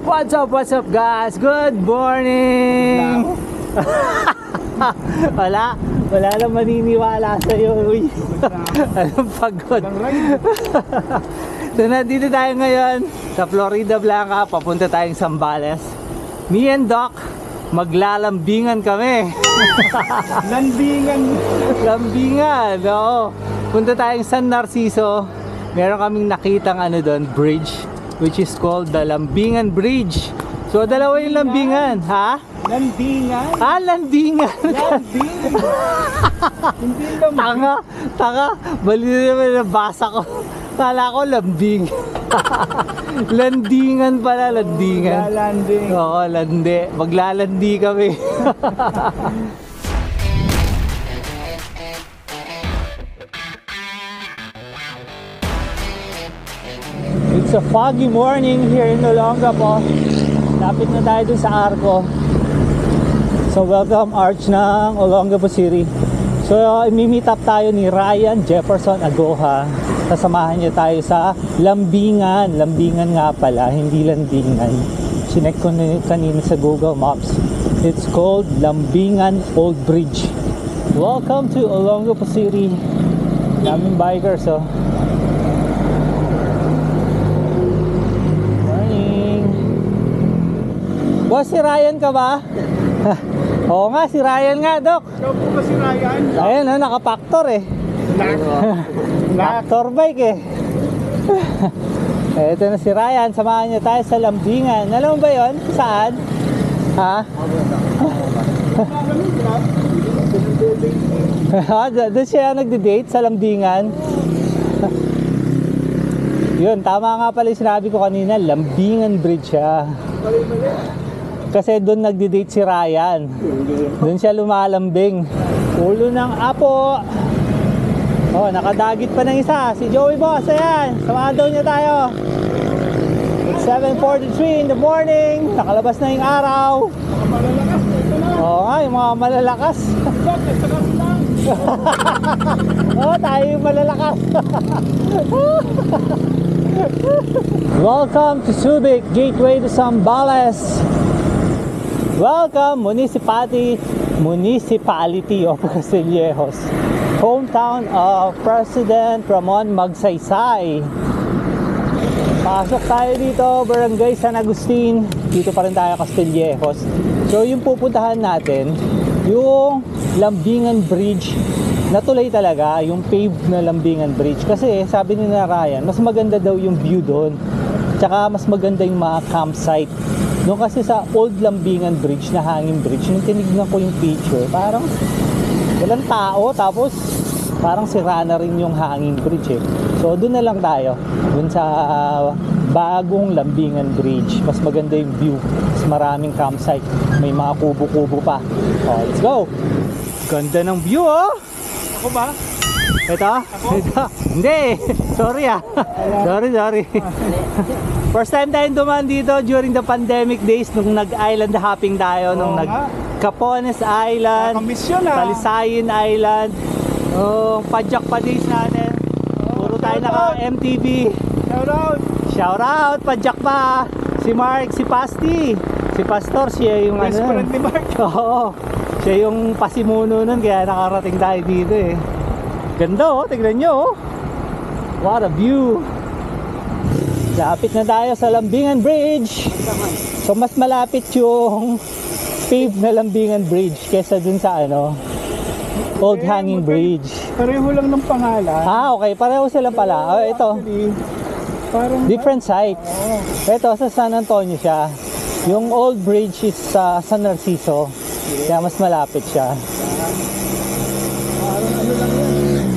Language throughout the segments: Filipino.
What's up guys? Good morning! Wala lang maniniwala sa'yo. Uy. Anong pagod? So nandito tayo ngayon sa Florida Blanca. Papunta tayong Zambales. Me and Doc, maglalambingan kami. Lambingan, oo. Punta tayong San Narciso. Meron kaming nakitang doon, bridge, which is called the Lambingan Bridge. So dalawa yung lambingan, ha? Landingan? Ah, landingan. Tanga. Bali naman nabasa ko. Kala ko lambing. Landingan pala, landingan. Lalanding. Oo, landi. Maglalandi kami. It's a foggy morning here in Olongapo. Lapit na tayo dun sa Arco. So welcome arch ng Olongapo City. So imi-meet up tayo ni Ryan Jefferson Agoha. Kasamahan niya tayo sa Lambingan. Lambingan nga pala, hindi landingan. Chinek ko na kanina sa Google Maps. It's called Lambingan Old Bridge. Welcome to Olongapo City. Daming bikers, oh. Boss, si Ryan ka ba? Oo nga, si Ryan nga, Doc. Ikaw po ba si Ryan? Ayun, naka-factor eh. Factor bike eh. Ito na si Ryan, samahan niya tayo sa Lambingan. Alam mo ba yun? Saan? Ha? Doon siya nagde-date sa Lambingan. Yun, tama nga pala yung sinabi ko kanina, Lambingan Bridge siya. Kasi doon nagde-date si Ryan. Doon siya lumalambing. Ulo ng apo. Oh, nakadagit pa ng isa. Si Joey Boss, ayan. Samahan daw niya tayo. It's 7:43 in the morning. Nakalabas na yung araw. Oo nga, yung mga malalakas. Oo, tayo yung malalakas. Welcome to Subic, gateway to Zambales. Welcome, Municipality of Castillejos, hometown of President Ramon Magsaysay. Pasok tayo dito, Barangay San Agustin. Dito pa rin tayo, Castillejos. So yung pupuntahan natin, yung Lambingan Bridge. Natuloy talaga yung paved na Lambingan Bridge. Kasi sabi ni na Ryan, mas maganda daw yung view doon. Tsaka mas maganda yung mga campsite. Doon kasi sa old Lambingan Bridge na hanging bridge, nung tinignan ko yung picture, parang walang tao, tapos parang sira na rin yung hanging bridge eh. So doon na lang tayo, doon sa bagong Lambingan Bridge. Mas maganda yung view, mas maraming campsite, may mga kubo-kubo pa. Oh, let's go! Ganda ng view, oh! Ako ba? Ito? Hindi! Sorry ah! Sorry. First time tayong dumaan dito during the pandemic days nung nag-island hopping tayo, nung nag-Capones Island, Talisayin Island, Padjak pa days natin. Puro tayo naka-MTV. Shout out! Padjak pa! Si Mark, si Pasti, si Pastor, siya yung Restaurant ni Mark. Oo, siya yung pasimuno nun, kaya nakarating tayo dito eh. Ganda oh, tignan nyo oh. What a view. Lapit na tayo sa Lambingan Bridge. So mas malapit yung paved na Lambingan Bridge kesa dun sa old hanging bridge. Pareho lang ng pangalan. Ah, okay, pareho sila pala. Oh, ito. Parang Different site. Ito sa San Antonio siya. Yung old bridge is sa San Narciso. Kaya mas malapit siya. parang lang yan.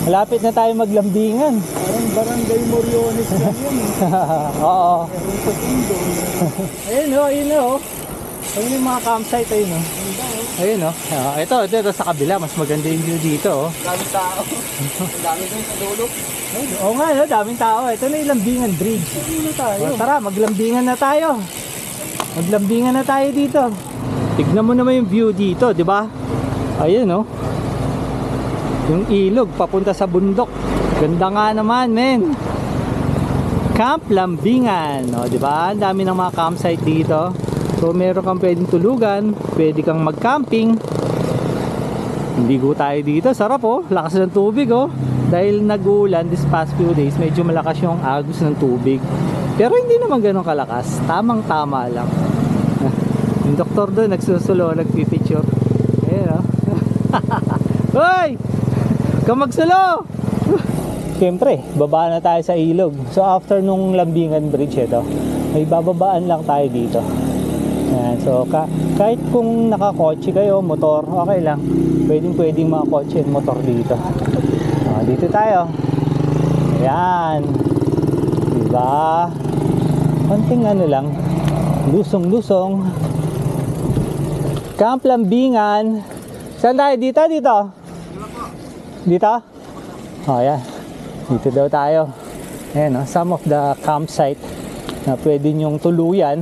Malapit na tayo maglambingan. Parang Barangay Moriones lang yan. Oo. Sa Tindo. Ayun o. Ayun yung mga campsite, ayun o. Ayun o. Ito sa kabila, mas maganda yung view dito o. Daming tao. Dami dun sa dulo. Oo nga, daming tao. Ito na yung Lambingan Bridge. Tara, maglambingan na tayo. Maglambingan na tayo dito. Tignan mo naman yung view dito, di ba? Ayun o. Yung ilog papunta sa bundok. Ganda nga naman, men. Camp Lambingan, no, di ba? Ang dami ng mga campsite dito. So meron kang pwedeng tulugan, pwede kang mag-camping. Ligo tayo dito, sarap oh, lakas ng tubig oh. Dahil nag-uulan this past few days, medyo malakas yung agos ng tubig. Pero hindi naman ganun kalakas, tamang-tama lang. Yung doktor doon nagsusulo, nagpipicture. Ayan oh. Hoy! Kung magsulo! Siyempre, baba na tayo sa ilog. So after nung Lambingan Bridge ito, may bababaan lang tayo dito. Ayan, so kahit kung nakakotse kayo, motor, okay lang. Pwedeng mga kotse and motor dito. Dito tayo. Ayan. Diba? Konting ano lang, lusong-lusong. Camp Lambingan. Saan tayo? Dito? Dito? Oh, yan. Dito daw tayo. Ayan, some of the campsite na pwede nyong tuluyan.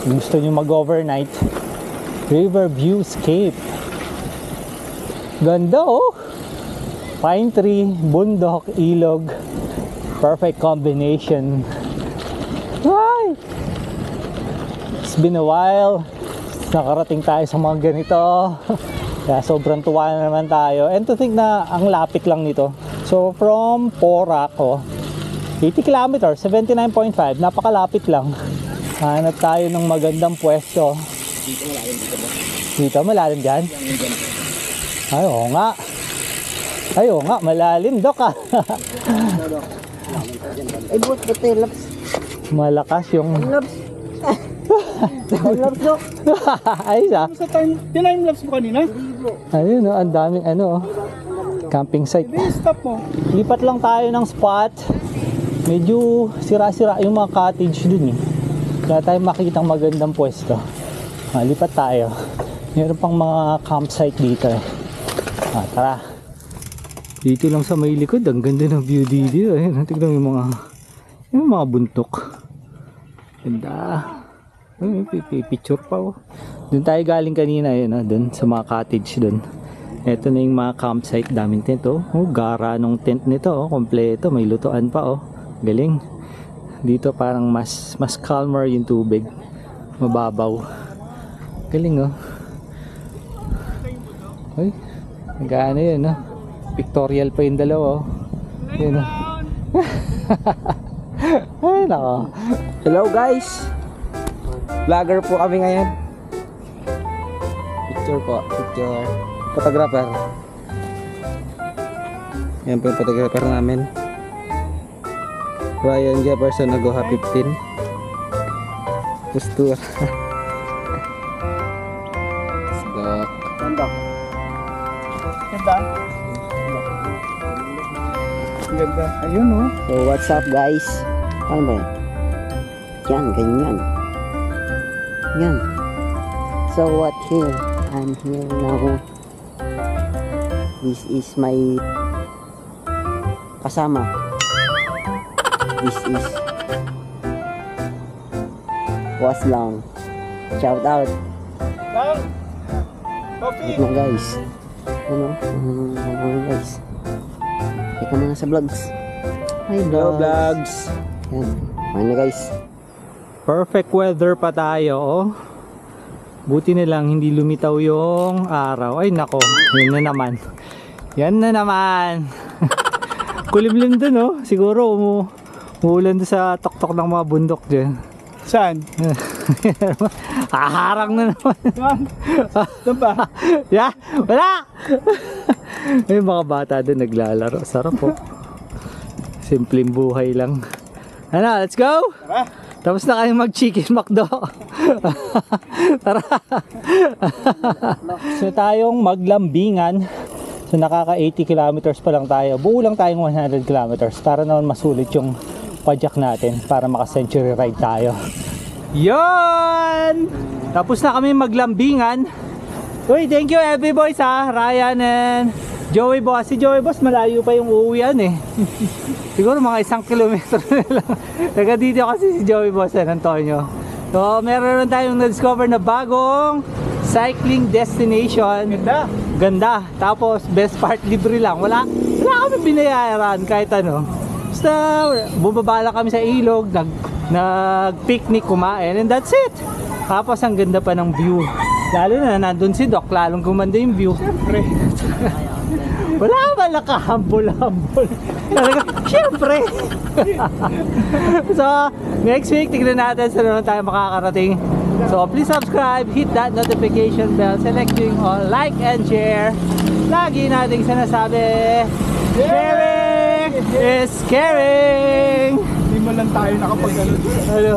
Gusto nyo mag-overnight. Riverview Escape. Ganda oh. Pine tree, bundok, ilog. Perfect combination. Hi! It's been a while. Nakarating tayo sa mga ganito. Kaya sobrang tuwa na naman tayo. And to think na ang lapit lang nito. So from Porac, 80 kilometers, 79.5, napakalapit lang. Hanap tayo ng magandang pwesto. Dito malalim dito ba? Dito, malalim dyan? Ay, oo nga. Ay, oo nga, malalim, Dok ah. Ay, buhat ba tayo, laps? Malakas yung... Laps! Laps, Dok! Ayos ah. Sa time-lapse mo kanina? Ayun, ang daming camping site. Hindi, stop mo. Lipat lang tayo ng spot. Medyo sira-sira yung mga cottage dun eh. Kaya tayo makikitang magandang pwesto. Lipat tayo. Meron pang mga campsite dito eh. Tara. Dito lang sa may likod, ang ganda ng view dito. Ayun, tignan mo yung mga buntok. Ganda. Ay, picture pa oh. Doon tayo galing kanina yun, doon sa mga cottage doon. Ito na yung mga campsite, daming tent oh. Gara nung tent nito oh, kompleto, may lutuan pa oh. Galing. Dito parang mas calmer yung tubig. Mababaw. Galing oh. Ay, nag-ano yun oh. Pictorial pa yung dalawa oh. Yun oh. Ay nako. Hello guys! Vlogger po kami ngayon. Picture po, picture. Photographer. Yan po yung photographer namin. Ryan Jefferson Nagoha 15. Postura. Stop. Ganda. Ganda. Ganda. Ayun oh. So what's up guys? Ano ba yan? Yan, ganyan. Yan. So what here? I'm here now. This is my kasama. This is was lang. Shout out. Lang! Coffee! Wait lang guys. Ano guys? Ika mga sa vlogs. Hi Hello vlogs. vlogs! Yan. Ano guys? Perfect weather pa tayo oh. Buti na lang hindi lumitaw yung araw. Ay nako, yun na naman. Yan na naman. Kulimlim dun oh. Siguro umuulan dun sa tuktok ng mga bundok dyan. Saan? Haharang na naman. Saan ba? Yeah, wala. May mga bata dun naglalaro. Sarap po. Simpleng buhay lang. Ano, let's go. Tara. Tapos na kayong mag-chicken McDo. Tara. So tayong maglambingan. So nakaka 80 kilometers pa lang tayo. Buo lang tayong 100 kilometers para naman masulit yung padyak natin para maka-century ride tayo. Yon! Tapos na kami maglambingan. Uy, thank you every boys ha. Ryan and Joey Boss. Si Joey Boss malayo pa yung uuwian eh. Siguro mga 1 kilometro na lang. Taga dito kasi si Joey Boss San Antonio. So meron tayong na-discover na bagong cycling destination. Ganda. Ganda. Tapos best part libre lang. Wala kami binayaran kahit ano. Basta bumaba lang kami sa ilog, nag-picnic, kumain, and that's it. Tapos ang ganda pa ng view. Lalo na nandun si Doc, lalong gumanda yung view. Siyempre. Wala ba nakahambol-hambol? Siyempre. So, next week, tignan natin sa naman tayo makakarating. So, please subscribe, hit that notification bell, selecting all, like and share. Lagi nating sinasabi, sharing is caring. Hindi mo lang tayo nakapag-ano. Ano?